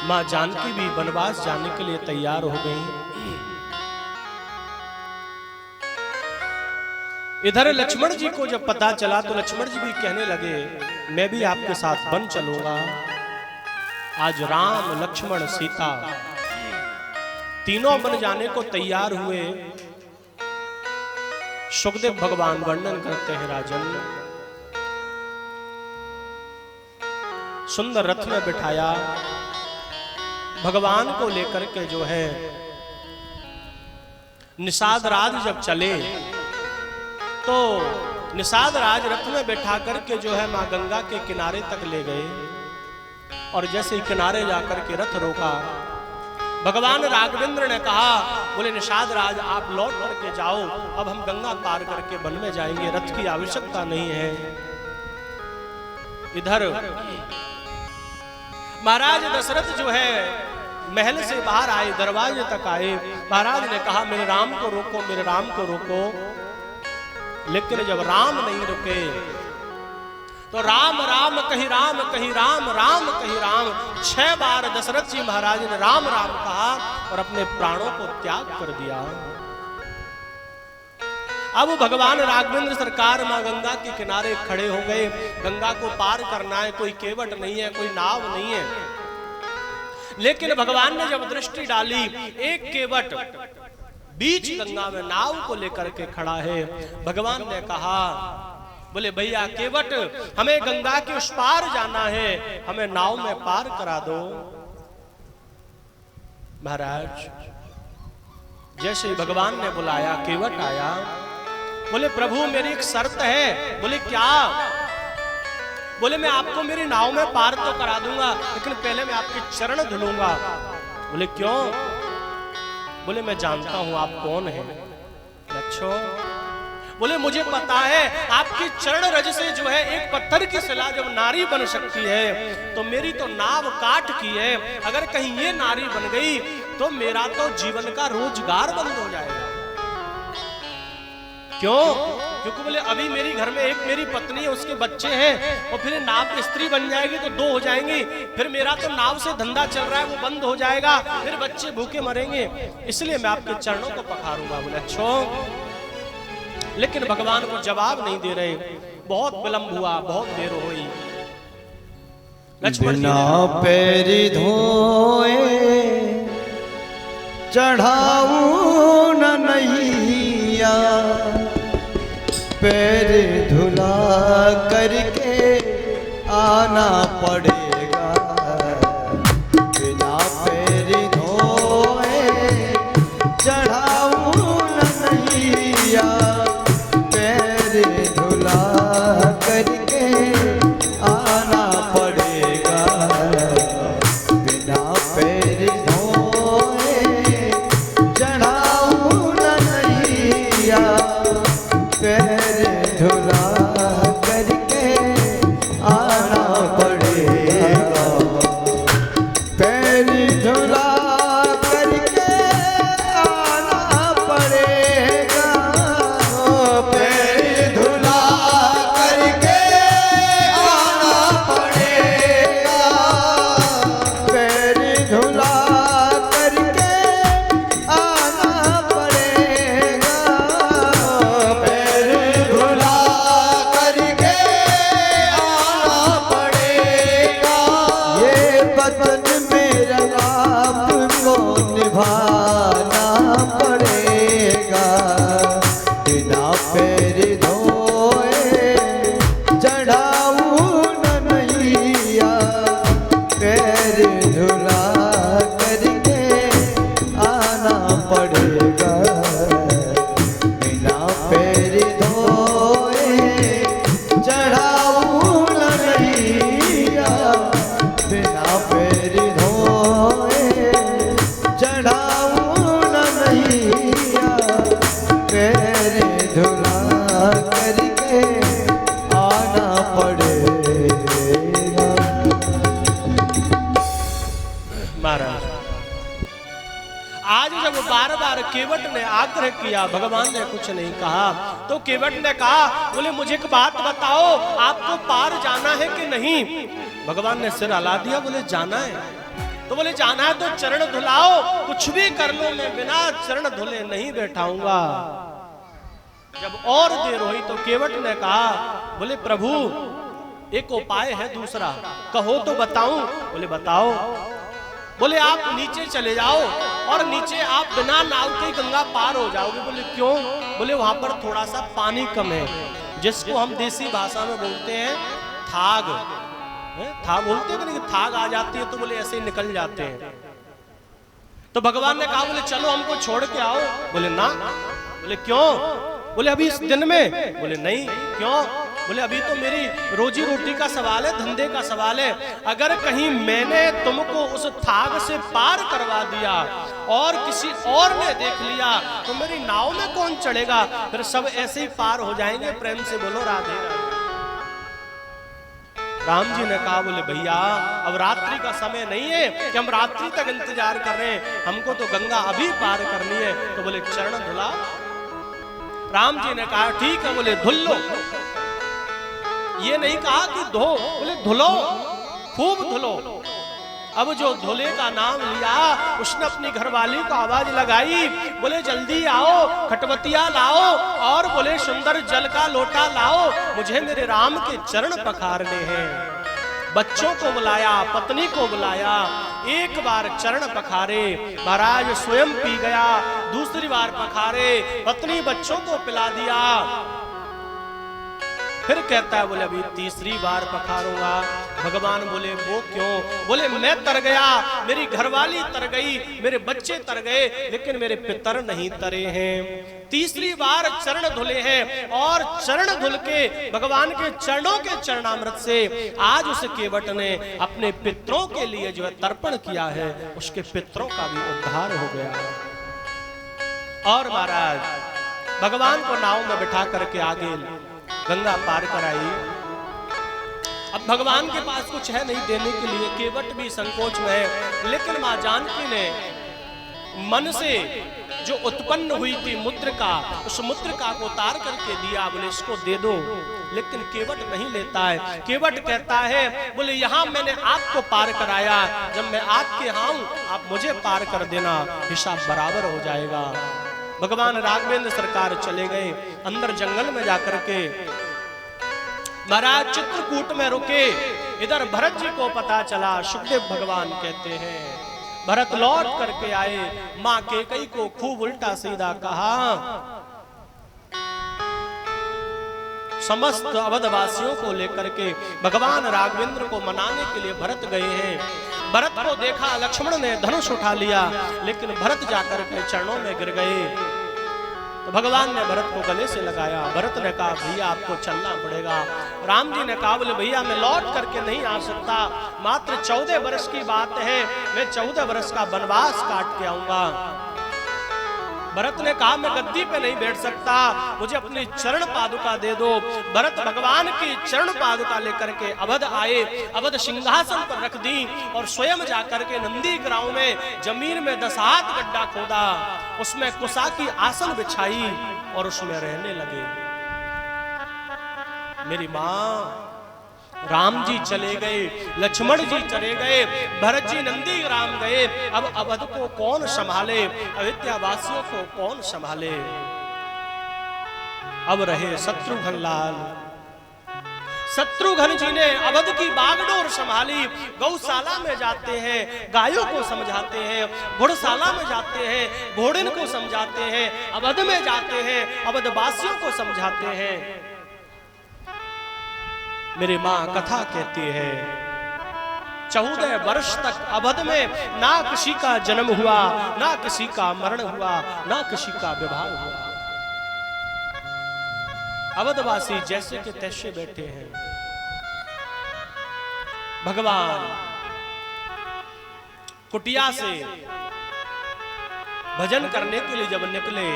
मां जानकी भी वनवास जाने के लिए तैयार हो गई। इधर लक्ष्मण जी को जब पता चला तो लक्ष्मण जी भी कहने लगे मैं भी आपके साथ वन चलूंगा। आज राम लक्ष्मण सीता तीनों वन जाने को तैयार हुए। सुखदेव भगवान वर्णन करते हैं राजन, सुंदर रथ में बिठाया भगवान को लेकर के जो है निषाद राज जब चले तो निषाद राज रथ में बैठा करके जो है मां गंगा के किनारे तक ले गए। और जैसे ही किनारे जाकर के रथ रोका, भगवान राघवेंद्र ने कहा बोले निषाद राज आप लौट करके जाओ, अब हम गंगा पार करके वन में जाएंगे, रथ की आवश्यकता नहीं है। इधर महाराज दशरथ जो है महल से बाहर आए, दरवाजे तक आए। महाराज ने कहा मेरे राम को रोको, मेरे राम को रोको। लेकिन जब राम नहीं रुके तो राम राम कहीं राम कहीं राम, राम कहीं राम, 6 बार दशरथ जी महाराज ने राम राम कहा और अपने प्राणों को त्याग कर दिया। अब भगवान राघवेंद्र सरकार मां गंगा के किनारे खड़े हो गए। गंगा को पार करना है, कोई केवट नहीं है, कोई नाव नहीं है। लेकिन भगवान ने जब दृष्टि डाली, एक केवट बीच गंगा में नाव को लेकर के खड़ा है। भगवान ने कहा बोले भैया केवट हमें गंगा के उस पार जाना है, हमें नाव में पार करा दो। महाराज जैसे ही भगवान ने बुलाया केवट आया। बोले प्रभु मेरी एक शर्त है। बोले क्या? बोले मैं आपको मेरी नाव में पार तो करा दूंगा, लेकिन पहले मैं आपके चरण धुलूंगा। बोले क्यों? बोले मैं जानता हूं आप कौन हैं। अच्छा। बोले मुझे पता है आपके चरण रज से जो है एक पत्थर की शिला जब नारी बन सकती है तो मेरी तो नाव काट की है। अगर कहीं ये नारी बन गई तो मेरा तो जीवन का रोजगार बंद हो जाएगा। क्यों? क्योंकि बोले अभी मेरी घर में एक मेरी पत्नी है, उसके बच्चे हैं, और फिर नाव स्त्री बन जाएगी तो 2 हो जाएंगी, फिर मेरा तो नाव से धंधा चल रहा है वो बंद हो जाएगा, फिर बच्चे भूखे मरेंगे, इसलिए मैं आपके चरणों को पखारूंगा। बोले अच्छो। लेकिन भगवान को जवाब नहीं दे रहे। बहुत विलंब हुआ, बहुत देर हुई। लक्ष्मण बिना पैरी धोए चढ़ाऊं न नैया, पैर धुला करके आना पड़ेगा। बिना पैर धोए चढ़ाऊं न नैया, पैर धुला करके आना पड़ेगा। बिना पैर धोए चढ़ाऊं न नैया, पैर धुला करके आना पड़ेगा। पैर धुला करके आना पड़ेगा। पैर धुला करके आना पड़ेगा। पैर धुला करके आना पड़ेगा। पैर धुला करके आना पड़ेगा। ये बदन मेरा आपको निभाना पड़ेगा। बिना पैर धोए चढ़ाऊं न नैया, पैर धुला करके आना पड़ेगा। बिना पैर धोए चढ़ाऊं न नैया, बिना पैर धोए चढ़ाऊं न नैया, पैर धुला करके आना पड़ेगा। महाराज आज जब बार बार केवट ने आग्रह किया, भगवान ने कुछ नहीं कहा, तो केवट ने कहा बोले मुझे एक बात बताओ, आपको पार जाना है कि नहीं? भगवान ने सिर हिला दिया, बोले जाना है। तो बोले जाना है तो चरण धुलाओ, कुछ भी कर लो मैं बिना चरण धुले नहीं बैठाऊंगा। जब और देर हुई तो केवट ने कहा, बोले प्रभु एक उपाय है दूसरा, कहो तो बताऊं। बोले बताओ। बोले आप नीचे चले जाओ और नीचे आप बिना नाव के गंगा पार हो जाओगे। बोले क्यों? बोले वहां पर थोड़ा सा पानी कम है, जिसको हम देसी भाषा में बोलते हैं थाग। था बोलते हैं कि नहीं, थाग आ जाती है तो बोले ऐसे ही निकल जाते हैं। तो भगवान ने कहा, बोले चलो हमको छोड़ के आओ। बोले ना। बोले क्यों? बोले अभी इस दिन में। बोले नहीं। क्यों? बोले अभी तो मेरी रोजी रोटी का सवाल है, धंधे का सवाल है। अगर कहीं मैंने तुमको उस थाग से पार करवा दिया और किसी और ने देख लिया तो मेरी नाव में कौन चढ़ेगा? फिर सब ऐसे ही पार हो जाएंगे। प्रेम से बोलो राधे राधे। राम जी ने कहा, बोले भैया अब रात्रि का समय नहीं है कि हम रात्रि तक इंतजार कर रहे हैं, हमको तो गंगा अभी पार करनी है। तो बोले चरण धुला। राम जी ने कहा ठीक है। बोले धुल लो। ये नहीं कहा कि धो, बोले धुलो, खूब धुलो। अब जो धुले का नाम लिया उसने अपनी घरवाली को आवाज लगाई, बोले जल्दी आओ, खटवतिया लाओ और बोले सुंदर जल का लोटा लाओ, मुझे मेरे राम के चरण पखारने हैं। बच्चों को बुलाया, पत्नी को बुलाया, एक बार चरण पखारे, महाराज स्वयं पी गया, दूसरी बार पखारे, पत्नी बच्चों को पिला दिया। फिर कहता है, बोले अभी तीसरी बार पखारूंगा। भगवान बोले वो क्यों? बोले मैं तर गया, मेरी घरवाली तर गई, मेरे बच्चे तर गए, लेकिन मेरे पितर नहीं तरे हैं। तीसरी बार चरण धुले हैं और चरण धुल के भगवान के चरणों के चरणामृत से आज उस केवट ने अपने पितरों के लिए जो है तर्पण किया है, उसके पितरों का भी उद्धार हो गया। और महाराज भगवान को नाव में बिठा करके आगे गंगा पार कराई। अब भगवान के पास कुछ है नहीं देने के लिए, केवट भी संकोच में है, लेकिन मां जानकी ने मन से जो उत्पन्न हुई थी मुद्रिका, उस मुद्रिका को उतार करके दिया। बोले इसको दे दो, लेकिन केवट नहीं लेता है। केवट कहता है, बोले यहाँ मैंने आपको पार कराया, जब मैं आपके यहाँ हूं आप मुझे पार कर देना, हिसाब बराबर हो जाएगा। भगवान राघवेंद्र सरकार चले गए अंदर जंगल में जाकर के। महाराज चित्रकूट में रुके। इधर भरत जी को पता चला। सुखदेव भगवान कहते हैं भरत लौट करके आए, मां कैकेयी को खूब उल्टा सीधा कहा। समस्त अवधवासियों को लेकर के भगवान राघवेंद्र को मनाने के लिए भरत गए हैं। भरत को देखा, लक्ष्मण ने धनुष उठा लिया, लेकिन भरत जाकर के चरणों में गिर गए। तो भगवान ने भरत को गले से लगाया। भरत ने कहा भैया आपको चलना पड़ेगा। राम जी ने कहा, बोले भैया मैं लौट करके नहीं आ सकता, मात्र 14 वर्ष की बात है, मैं 14 वर्ष का वनवास काट के आऊंगा। भरत ने कहा मैं गद्दी पे नहीं बैठ सकता, मुझे अपनी चरण पादुका दे दो। भरत भगवान की चरण पादुका लेकर के अवध आए, अवध सिंहासन पर रख दी और स्वयं जाकर के नंदी ग्राम में जमीन में 10 हाथ गड्ढा खोदा, उसमें कुसा की आसन बिछाई और उसमें रहने लगे। मेरी मां राम जी चले गए, लक्ष्मण जी चले गए, भरत जी नंदी ग्राम गए। अब अवध को कौन संभाले, अयोध्या वासियों को कौन संभाले? अब रहे शत्रुघ्न लाल। शत्रुघ्न जी ने अवध की बागडोर संभाली। गौशाला में जाते हैं, गायों को समझाते हैं, घुड़शाला में जाते हैं, घोड़न को समझाते हैं, अवध में जाते हैं, अवध वासियों को समझाते हैं। मेरी मां कथा कहती है 14 वर्ष तक अवध में ना किसी का जन्म हुआ, ना किसी का मरण हुआ, ना किसी का विवाह हुआ। अवधवासी जैसे के तैसे बैठे हैं। भगवान कुटिया से भजन करने के लिए जब निकले,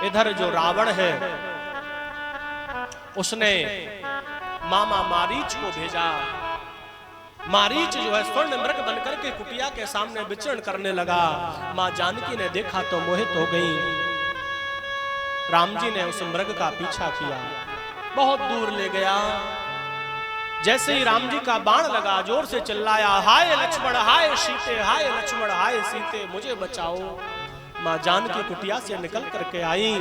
इधर जो रावण है उसने मामा मारीच को भेजा। मारीच जो है स्वर्ण मृग बनकर के कुटिया के सामने विचरण करने लगा। मां जानकी ने देखा तो मोहित हो गई। राम जी ने उस मृग का पीछा किया, बहुत दूर ले गया। जैसे ही राम जी का बाण लगा, जोर से चिल्लाया, हाय लक्ष्मण हाय सीते, हाय लक्ष्मण हाय सीते, मुझे बचाओ। मां जानकी कुटिया से निकल करके आई।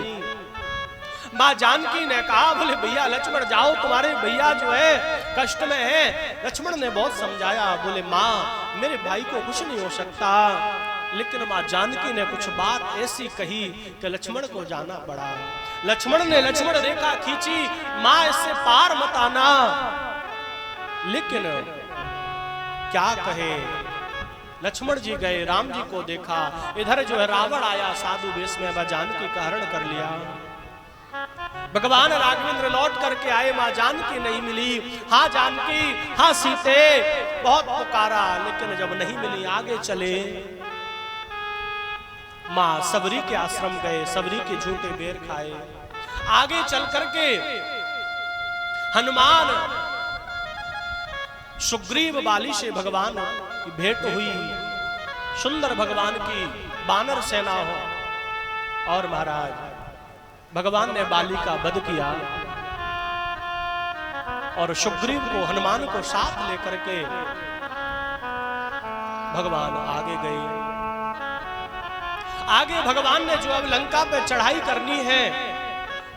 मां जानकी ने कहा, बोले भैया लक्ष्मण जाओ, तुम्हारे भैया जो है कष्ट में है। लक्ष्मण ने बहुत समझाया, बोले मां मेरे भाई को कुछ नहीं हो सकता। लेकिन मां जानकी ने कुछ बात ऐसी कही कि लक्ष्मण को जाना पड़ा। लक्ष्मण ने लक्ष्मण रेखा खींची, मां इससे पार मत आना। लेकिन क्या कहे, लक्ष्मण जी गए, राम जी को देखा, इधर जो है रावण आया साधु वेश में, मां जानकी का हरण कर लिया। भगवान राघवेंद्र लौट करके आए, मां जानकी नहीं मिली। हाँ जानकी, हाँ सीते, बहुत पुकारा, लेकिन जब नहीं मिली आगे चले। मां सबरी के आश्रम गए, सबरी के झूठे बेर खाए। आगे चल करके हनुमान सुग्रीव बाली से भगवान की भेंट हुई। सुंदर भगवान की बानर सेना हो, और महाराज भगवान ने बाली का वध किया और सुग्रीव को, हनुमान को साथ लेकर के भगवान आगे गए। आगे भगवान ने जो अब लंका पे चढ़ाई करनी है,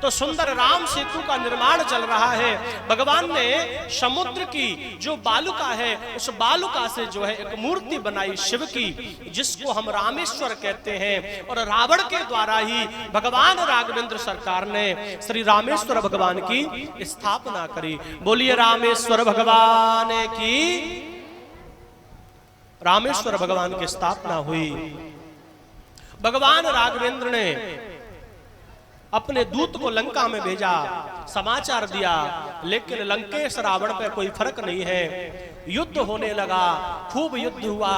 तो सुंदर राम सेतु का निर्माण चल रहा है। भगवान ने समुद्र की जो बालुका है, उस बालुका से जो है एक मूर्ति बनाई शिव की, जिसको हम रामेश्वर कहते हैं। और रावण के द्वारा ही भगवान राघवेंद्र सरकार ने श्री रामेश्वर भगवान की स्थापना करी। बोलिए रामेश्वर भगवान की। रामेश्वर भगवान की स्थापना हुई। भगवान राघवेंद्र ने अपने दूत को लंका में भेजा, समाचार दिया, लेकिन लंकेश रावण पे कोई फर्क नहीं है। युद्ध होने लगा, खूब युद्ध हुआ।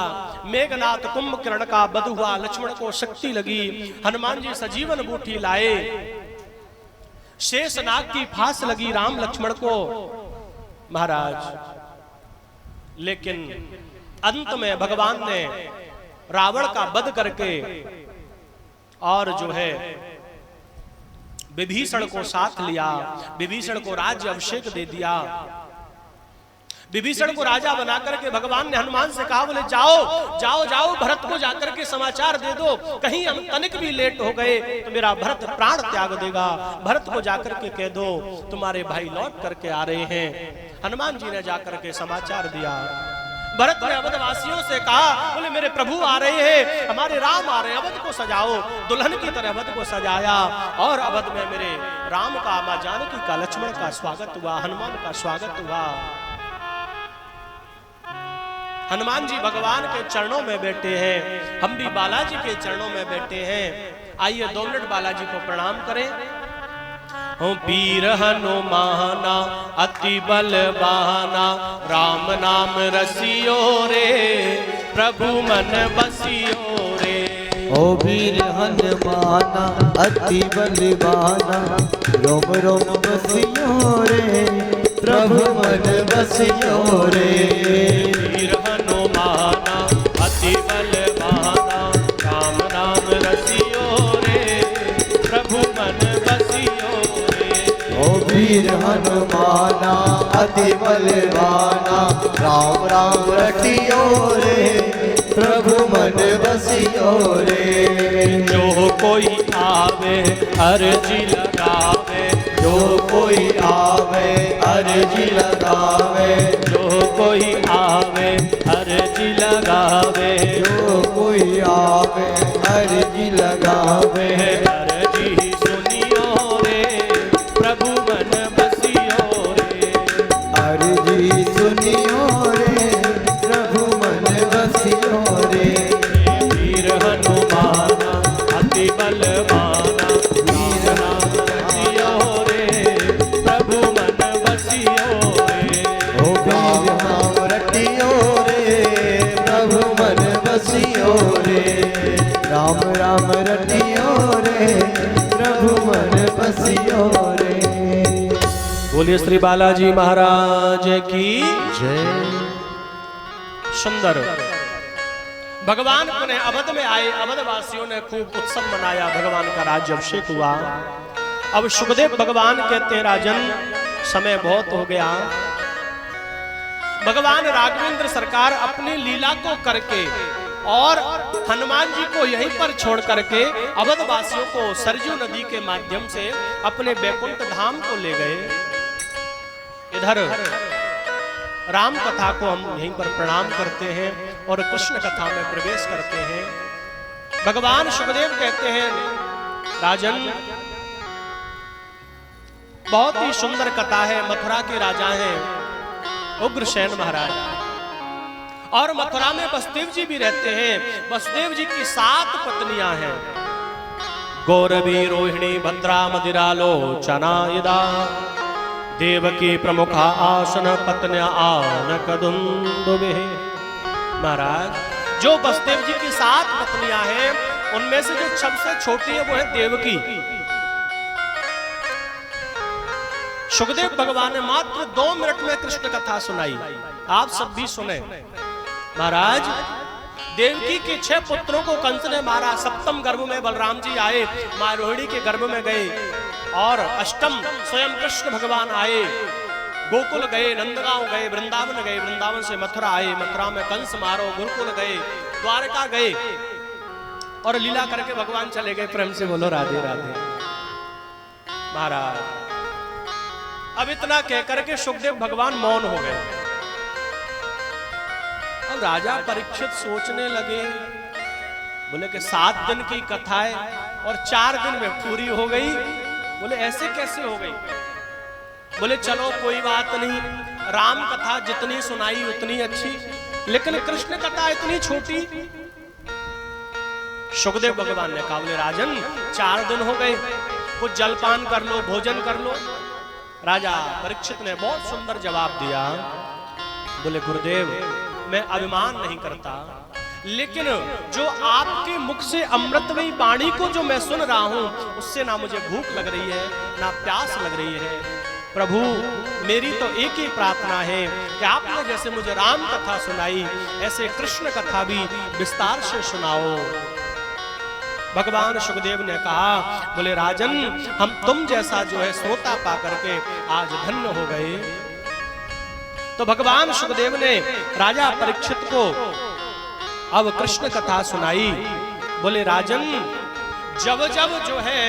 मेघनाथ कुंभकर्ण का वध हुआ, लक्ष्मण को शक्ति लगी। हनुमान जी सजीवन बूटी लाए, शेषनाग की फांस लगी राम लक्ष्मण को महाराज। लेकिन अंत में भगवान ने रावण का वध करके और जो है विभीषण को साथ लिया, विभीषण को राज्य अभिषेक दे दिया। विभीषण को राजा बना करके भगवान ने हनुमान से कहा, बोले जाओ जाओ जाओ, भरत को जाकर के समाचार दे दो, कहीं हम तनिक भी लेट हो गए तो मेरा भरत प्राण त्याग देगा। भरत को जाकर के कह दो तुम्हारे भाई लौट करके आ रहे हैं। हनुमान जी ने जाकर के समाचार दिया। भरत ने अवध वासियों से कहा, बोले मेरे प्रभु आ रहे हैं, हमारे राम आ रहे हैं, अवध को सजाओ। दुल्हन की तरह अवध को सजाया और अवध में मेरे राम का, मां जानकी का, लक्ष्मण का स्वागत हुआ, हनुमान का स्वागत हुआ। हनुमान जी भगवान के चरणों में बैठे हैं, हम भी बालाजी के चरणों में बैठे हैं। आइए 2 मिनट बालाजी को प्रणाम करें। वीर हनुमाना अति बलवाना, राम नाम रसियो रे, प्रभु मन बसियो रे। ओ वीर हनुमाना अति बलवाना, रोम रोम बसियो रे, प्रभु मन बसियो रे। वीर हनुमाना अति बलवाना, राम नाम रसियो रे, प्रभु मन बसियो रे। ओ वीर हनुमाना अति बलवाना, राम राम रटियो रे, प्रभु मन बसियो रे। जो कोई आवे अर्जी लगावे, जो कोई आवे अर्जी लगावे, जो कोई आवे अर्जी लगावे, जो कोई आवे अर्जी लगावे। अर्जी सुनियो रे, प्रभु मन बसियो रे। अर्जी सुनियो रे, प्रभु मन बसियो रे। वीर हनुमाना अति बलवाना, वीर नाम रसियो रे, प्रभु मन बसियो रे। ओ वीर नाम रटियो रे, प्रभु मन बसियो रे। राम राम रटियो रे, प्रभु मन बसियो रे। बोलिए श्री बालाजी महाराज की जय। सुंदर भगवान अपने अवध में आए, अवध वासियों ने खूब उत्सव मनाया, भगवान का राज्य अभिषेक हुआ। अब सुखदेव भगवान कहते हैं, राजन समय बहुत हो गया, भगवान राघवेंद्र सरकार अपनी लीला को करके और हनुमान जी को यहीं पर छोड़ करके अवध वासियों को सरजू नदी के माध्यम से अपने बैकुंठ धाम को ले गए। इधर राम कथा को हम यहीं पर प्रणाम करते हैं और कृष्ण कथा में प्रवेश करते हैं। भगवान सुखदेव कहते हैं, राजन बहुत ही सुंदर कथा है। मथुरा के राजा हैं उग्रसेन महाराज, और मथुरा में वसुदेव जी भी रहते हैं। वसुदेव जी की 7 पत्नियां हैं। गौरवी, रोहिणी, भद्रा, मदिरालोचना, यदा देवकी प्रमुखा आसन पत्न्या आनकदुंदुभे। महाराज, जो वसुदेव जी की 7 पत्नियां हैं, उनमें से जो सबसे छोटी है वो है देवकी। सुखदेव भगवान ने मात्र 2 मिनट में कृष्ण कथा सुनाई, आप सब भी सुने। महाराज, देवकी के 6 पुत्रों को कंस ने मारा। 7वें गर्भ में बलराम जी आए, मां रोहिणी के गर्भ में गए, और 8वें स्वयं कृष्ण भगवान आए। गोकुल गए, नंदगांव गए, वृंदावन गए, वृंदावन से मथुरा आए, मथुरा में कंस मारो, गुरुकुल गए, द्वारका गए, और लीला करके भगवान चले गए। प्रेम से बोलो राधे राधे। महाराज, अब इतना कहकर के सुखदेव भगवान मौन हो गए। अब राजा परीक्षित सोचने लगे, बोले कि 7 दिन की कथा है और 4 दिन में पूरी हो गई। बोले ऐसे कैसे हो गई? बोले चलो कोई बात नहीं, राम कथा जितनी सुनाई उतनी अच्छी, लेकिन कृष्ण कथा इतनी छोटी। सुखदेव भगवान ने कहा, बोले राजन 4 दिन हो गए, कुछ जलपान कर लो, भोजन कर लो। राजा परीक्षित ने बहुत सुंदर जवाब दिया। बोले गुरुदेव, मैं अभिमान नहीं करता, लेकिन जो आपके मुख से अमृतमयी वाणी को जो मैं सुन रहा हूं, उससे ना मुझे भूख लग रही है ना प्यास लग रही है। प्रभु, मेरी तो एक ही प्रार्थना है कि आपने जैसे मुझे राम कथा सुनाई, ऐसे कृष्ण कथा भी विस्तार से सुनाओ। भगवान सुखदेव ने कहा, बोले राजन, हम तुम जैसा जो है श्रोता पा करके आज धन्य हो गए। तो भगवान सुखदेव ने राजा परीक्षित को अब कृष्ण कथा सुनाई। बोले राजन, जब जब जो है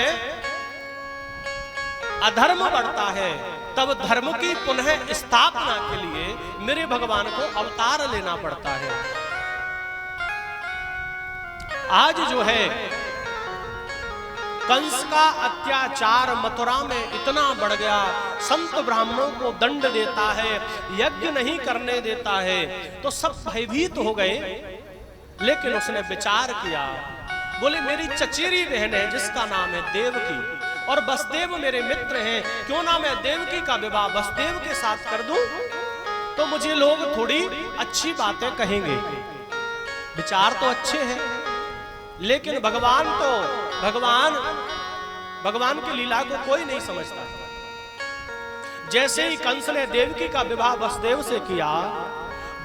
अधर्म बढ़ता है, तब धर्म की पुनः स्थापना के लिए मेरे भगवान को अवतार लेना पड़ता है। आज जो है कंस का अत्याचार मथुरा में इतना बढ़ गया, संत ब्राह्मणों को दंड देता है, यज्ञ नहीं करने देता है, तो सब भयभीत हो गए। लेकिन उसने विचार किया, बोले मेरी चचेरी बहन है जिसका नाम है देवकी, और वसुदेव मेरे मित्र हैं, क्यों ना मैं देवकी का विवाह वसुदेव के साथ कर दूं, तो मुझे लोग थोड़ी अच्छी बातें कहेंगे। विचार तो अच्छे हैं, लेकिन भगवान की लीला को कोई नहीं समझता। जैसे ही कंस ने देवकी का विवाह वसुदेव से किया,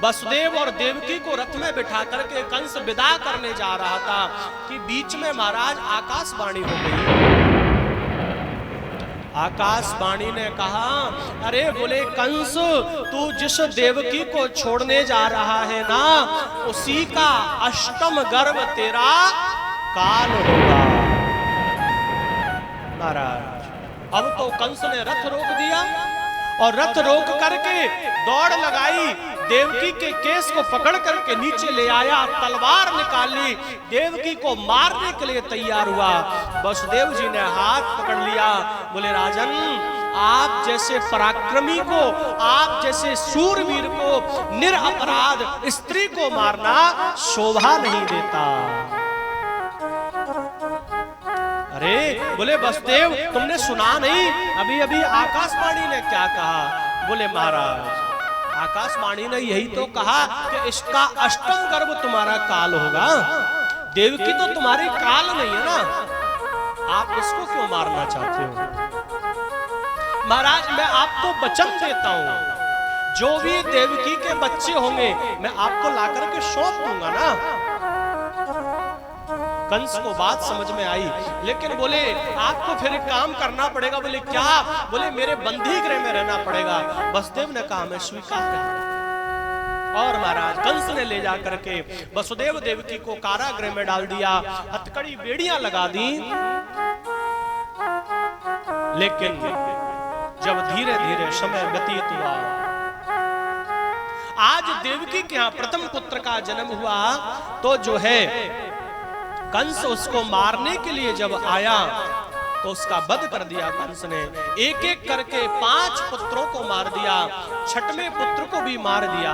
वसुदेव और देवकी को रथ में बिठा करके कंस विदा करने जा रहा था कि बीच में महाराज आकाशवाणी हो गई। आकाशवाणी ने कहा, अरे बोले कंस, तू जिस देवकी को छोड़ने जा रहा है ना, उसी का 8वां गर्भ तेरा काल होगा। महाराज, अब तो कंस ने रथ रोक दिया, और रथ रोक करके दौड़ लगाई, देवकी के केस को पकड़ करके नीचे ले आया, तलवार निकाली, देवकी को मारने के लिए तैयार हुआ। वसुदेव जी ने हाथ पकड़ लिया। बोले राजन, आप जैसे पराक्रमी को, आप जैसे शूरवीर को निरपराध स्त्री को मारना शोभा नहीं देता। अरे बोले वसुदेव, तुमने सुना नहीं अभी अभी आकाशवाणी ने क्या कहा? बोले महाराज, आकाशवाणी ने यही तो कहा कि इसका 8वां गर्भ तुम्हारा काल होगा। देवकी तो तुम्हारी काल नहीं है ना, आप इसको क्यों मारना चाहते हो? महाराज, मैं आपको वचन देता हूं, जो भी देवकी के बच्चे होंगे मैं आपको लाकर के सौंप दूंगा ना। कंस को बात समझ में आई, लेकिन बोले आपको फिर एक काम करना पड़ेगा। बोले क्या? बोले मेरे बंदी गृह में रहना पड़ेगा। वसुदेव ने कहा मैं स्वीकार करूंगा। और महाराज कंस ने ले जा करके वसुदेव देवकी को कारागृह में डाल दिया, हथकड़ी बेड़ियां लगा दी। लेकिन जब धीरे धीरे समय व्यतीत हुआ, आज देवकी के यहां प्रथम पुत्र का जन्म हुआ, तो जो है कंस उसको मारने के लिए जब आया तो उसका वध कर दिया कंस ने। एक एक करके 5 पुत्रों को मार दिया, 6वें पुत्र को भी मार दिया।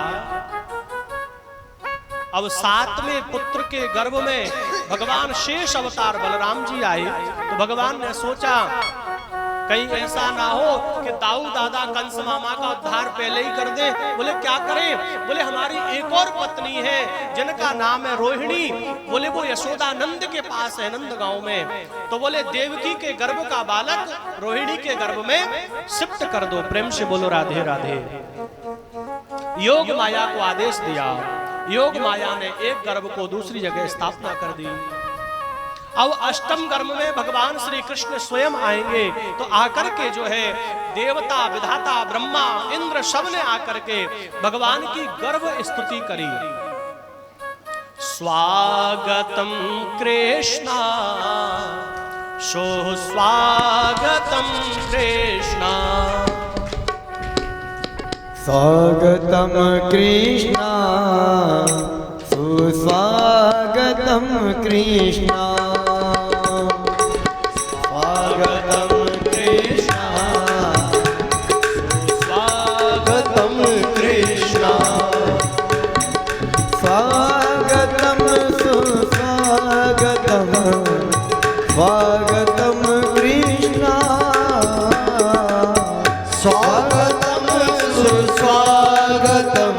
अब 7वें पुत्र के गर्भ में भगवान शेष अवतार बलराम जी आए, तो भगवान ने सोचा कहीं ऐसा ना हो कि दाऊ दादा कंस मामा का उद्धार पहले ही कर दे। बोले क्या करें? बोले हमारी एक और पत्नी है जिनका नाम है रोहिणी, बोले वो यशोदानंद के पास है नंदगांव में, तो बोले देवकी के गर्भ का बालक रोहिणी के गर्भ में शिफ्ट कर दो। प्रेम से बोलो राधे राधे। योग माया को आदेश दिया, योग माया ने एक गर्भ को दूसरी जगह स्थापना कर दी। अब 8वें गर्भ में भगवान श्री कृष्ण स्वयं आएंगे, तो आकर के जो है देवता विधाता ब्रह्मा इंद्र सब ने आकर के भगवान की गर्भ स्तुति करी। स्वागतम कृष्णा सुस्वागतम कृष्णा, स्वागतम कृष्णा सुस्वागतम कृष्णा, स्वागतम कृष्णा सुस्वागतम कृष्णा, स्वागतम सुस्वागतम स्वागतम कृष्णा, स्वागतम सुस्वागतम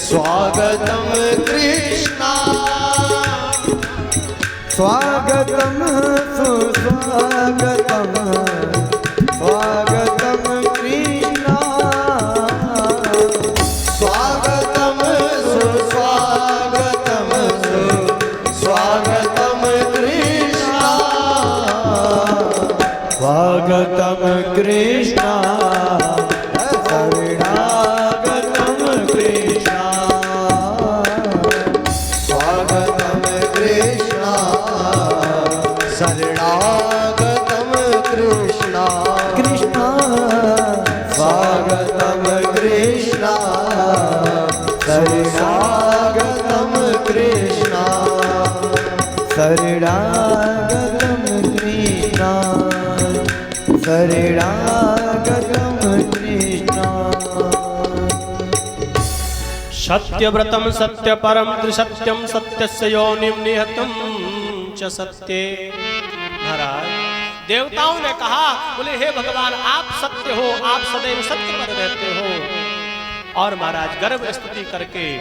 स्वागतम कृष्णा, स्वागतम सुस्वागतम स्वागतम कृष्णा, स्वागतम सुस्वागतम स्वागतम कृष्णा, स्वागतम कृष्णा, शरणागतम कृष्णा, स्वागतम कृष्णा, शरणागतम कृष्णा, कृष्णा स्वागतम कृष्णा, शरणागतम कृष्णा, शरणागतम कृष्णा, शरणागतम कृष्णा। सत्यव्रतम सत्य परम त्रिसत्यम सत्यस्य योनिम निहतम च सत्ये। महाराज देवताओं ने कहा, बोले हे भगवान आप सत्य हो, आप सदैव सत्य पर रहते हो। और महाराज गर्भ स्तुति करके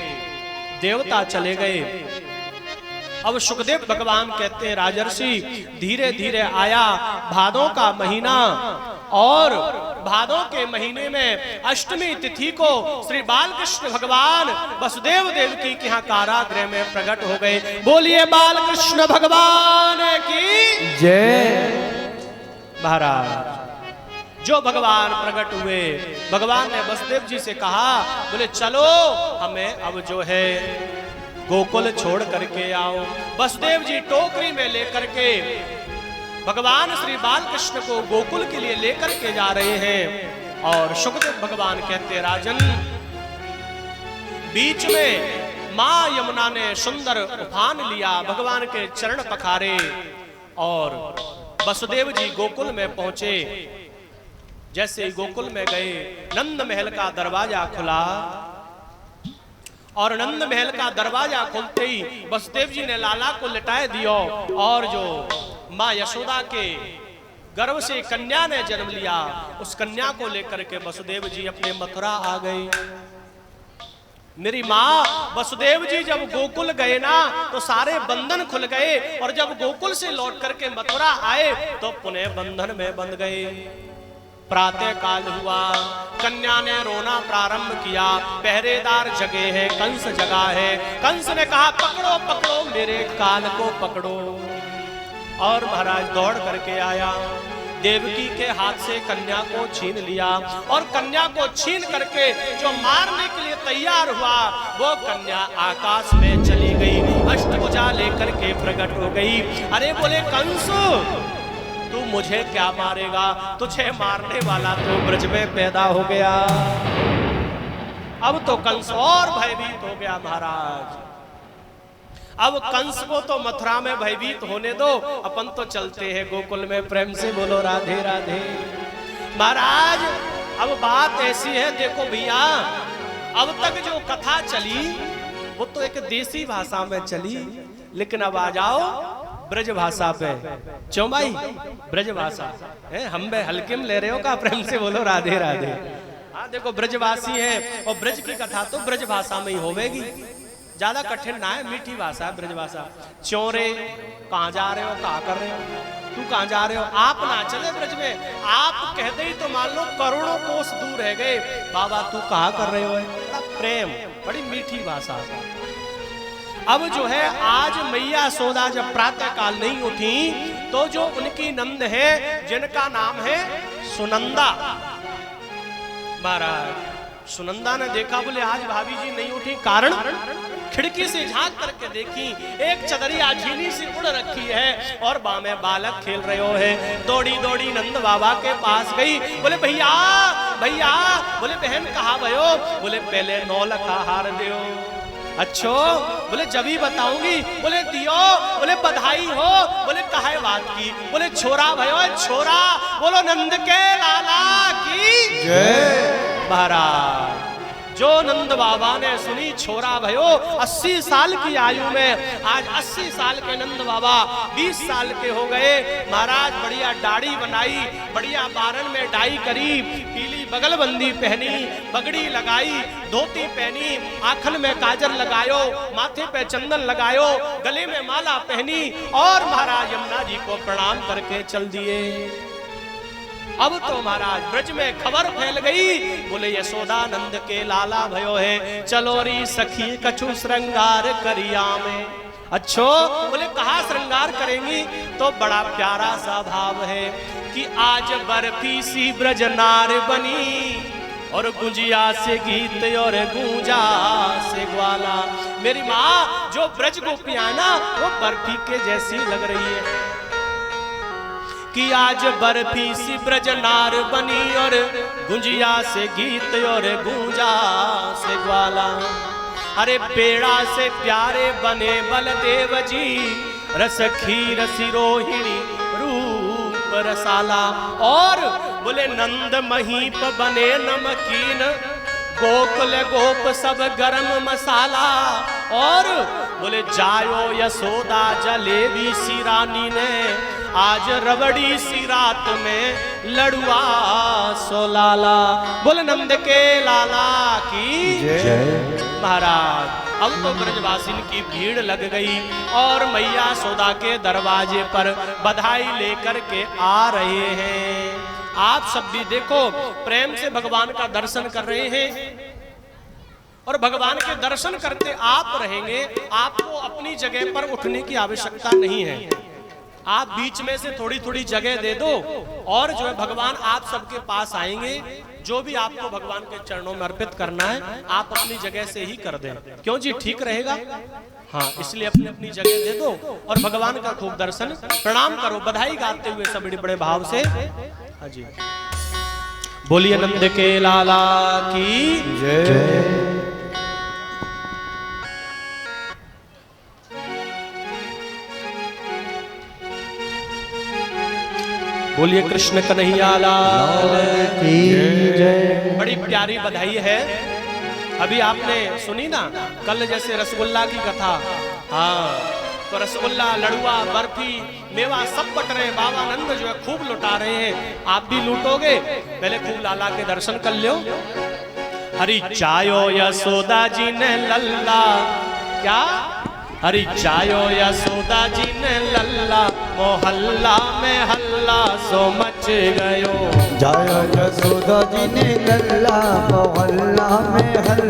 देवता चले गए। अब सुखदेव भगवान कहते हैं राजर्षि धीरे धीरे आया भादों का महीना, और भादों के महीने में अष्टमी तिथि को श्री बालकृष्ण भगवान वसुदेव देवकी के यहाँ कारागृह में प्रकट हो गए। बोलिए बालकृष्ण भगवान की जय। महाराज जो भगवान प्रकट हुए, भगवान ने वसुदेव जी से कहा, बोले चलो हमें अब जो है गोकुल छोड़ करके आओ। वसुदेव जी टोकरी में लेकर के भगवान श्री बालकृष्ण को गोकुल के लिए लेकर के जा रहे हैं। और सुखदेव भगवान कहते राजन, बीच में मां यमुना ने सुंदर उफान लिया, भगवान के चरण पखारे और वसुदेव जी गोकुल में पहुंचे। जैसे ही गोकुल में गए, नंद महल का दरवाजा खुला, और नंद महल का दरवाजा खुलते ही वसुदेव जी ने लाला को लिटाए दिया, और जो माँ यशोदा के गर्भ से कन्या ने जन्म लिया, उस कन्या को लेकर के वसुदेव जी अपने मथुरा आ गए। मेरी माँ वसुदेव जी जब गोकुल गए ना, तो सारे बंधन खुल गए, और जब गोकुल से लौट करके मथुरा आए तो पुनः बंधन में बंध गए। प्रातः काल हुआ, कन्या ने रोना प्रारंभ किया, पहरेदार जगे हैं, कंस जगा है। कंस ने कहा पकड़ो पकड़ो मेरे कान को पकड़ो, और महाराज दौड़ करके आया, देवकी के हाथ से कन्या को छीन लिया, और कन्या को छीन करके जो मारने के लिए तैयार हुआ, वो कन्या आकाश में चली गई, अष्टभुजा लेकर के प्रकट हो गई। अरे बोले कंस, तू मुझे क्या मारेगा, तुझे मारने वाला तो ब्रज में पैदा हो गया। अब तो कंस और भयभीत हो गया महाराज। अब कंस को तो मथुरा में भयभीत होने दो, अपन तो चलते हैं गोकुल में। प्रेम से बोलो राधे राधे। महाराज अब बात ऐसी है, देखो भैया, अब तक जो कथा चली वो तो एक देसी भाषा में चली, लेकिन अब आ जाओ ब्रज भाषा पे। क्यों भाई, ब्रज भाषा है, हम बे हल्के में ले रहे हो का? प्रेम से बोलो राधे राधे। हाँ देखो, ब्रजवासी है और ब्रज की कथा तो ब्रज भाषा में ही होवेगी, ज्यादा कठिन ना है, मीठी भाषा है ब्रज भाषा। चोरे कहाँ जा रहे हो, कहाँ कर रहे हो, तू कहाँ जा रहे हो? आप ना चले ब्रज में, आप कहते ही तो मान लो करोड़ों कोस दूर रह गए, बाबा तू कहाँ कर रहे हो? प्रेम, बड़ी मीठी भाषा। अब जो है आज मैया सोदा जब प्रातः काल नहीं उठी, तो जो उनकी नंद है जिनका नाम है सुनंदा, महाराज सुनंदा ने देखा, बोले आज भाभी जी नहीं उठी, कारण खिड़की से झांक करके देखी, एक चदरिया झीनी सी उड़ रखी है और बामे बालक खेल रहे हो है। दौड़ी दौड़ी नंद बाबा के पास गई, बोले भैया भैया, बोले बहन कहाँ भयो? बोले पहले 9 लाख हार दियो। अच्छो, बोले जब ही बताऊंगी। बोले दियो, बोले बधाई हो। बोले काहे बात की? बोले छोरा भयो छोरा, बोलो नंद के लाला की जय। महाराज जो नंद बाबा ने सुनी छोरा भयो, 80 साल की आयु में, आज 80 साल के नंद बाबा 20 साल के हो गए। महाराज बढ़िया दाढ़ी बनाई, बढ़िया बारन में डाई करी, पीली बगलबंदी पहनी, पगड़ी लगाई, धोती पहनी, आंखन में काजल लगायो, माथे पे चंदन लगायो, गले में माला पहनी और महाराज यमुना जी को प्रणाम करके चल दिए। अब तो महाराज ब्रज में खबर फैल गई, बोले यशोदा नंद के लाला भयो है, चलो री सखी कछु श्रृंगार करिया में। अच्छो, बोले कहा श्रृंगार करेंगी? तो बड़ा प्यारा सा भाव है कि आज बर्फी सी ब्रज नार बनी और गुंजिया से गीत और गूंजा से ग्वाला। मेरी माँ जो ब्रज गोपियां ना वो बर्फी के जैसी लग रही है कि आज बर्फी सी ब्रज नार बनी और गुंजिया से गीत और गूंजा से ग्वाला। अरे पेड़ा से प्यारे बने बलदेव जी, रस खीर सिरोहिणी रूप रसाला। और बोले नंद महीप बने नमकीन, गोकुल गोप सब गरम मसाला। और बोले जायो यशोदा जलेबी सी रानी ने, आज रबड़ी सी रात में लड़ुआ सो लाला। बोले नंद के लाला की जय। महाराज अब तो ब्रजवासिन की भीड़ लग गई और मैया सोदा के दरवाजे पर बधाई लेकर के आ रहे हैं। आप सब भी देखो प्रेम से भगवान का दर्शन कर रहे हैं और भगवान के दर्शन करते आप रहेंगे। आपको अपनी जगह पर उठने की आवश्यकता नहीं है, आप बीच में से थोड़ी थोड़ी जगह दे दो और जो है भगवान आप सबके पास आएंगे। जो भी आपको भगवान के चरणों में अर्पित करना है आप अपनी जगह से ही कर दें। क्यों जी, ठीक रहेगा? हाँ, इसलिए अपनी अपनी जगह दे दो और भगवान का खूब दर्शन प्रणाम करो, बधाई गाते हुए सब बड़े बड़े भाव से। हाँ जी, बोलिए नंद के लाला की जय। बोलिए कृष्ण कन्हैया लाल की जय। बड़ी प्यारी बधाई है। अभी आपने सुनी ना कल जैसे रसगुल्ला की कथा। हाँ, तो रसगुल्ला, लड़ुआ, बर्फी, मेवा सब बट रहे हैं। बाबा नंद जो है खूब लुटा रहे हैं। आप भी लूटोगे, पहले खूब लाला के दर्शन कर लो। हरि चायो यशोदा जी ने लल्ला, क्या हरि चायो यशोदा जी ने लल्ला, मोहल्ला में हल्ला सो मच गयो। जायो यशोदा जी ने लल्ला, मोहल्ला में हल्ला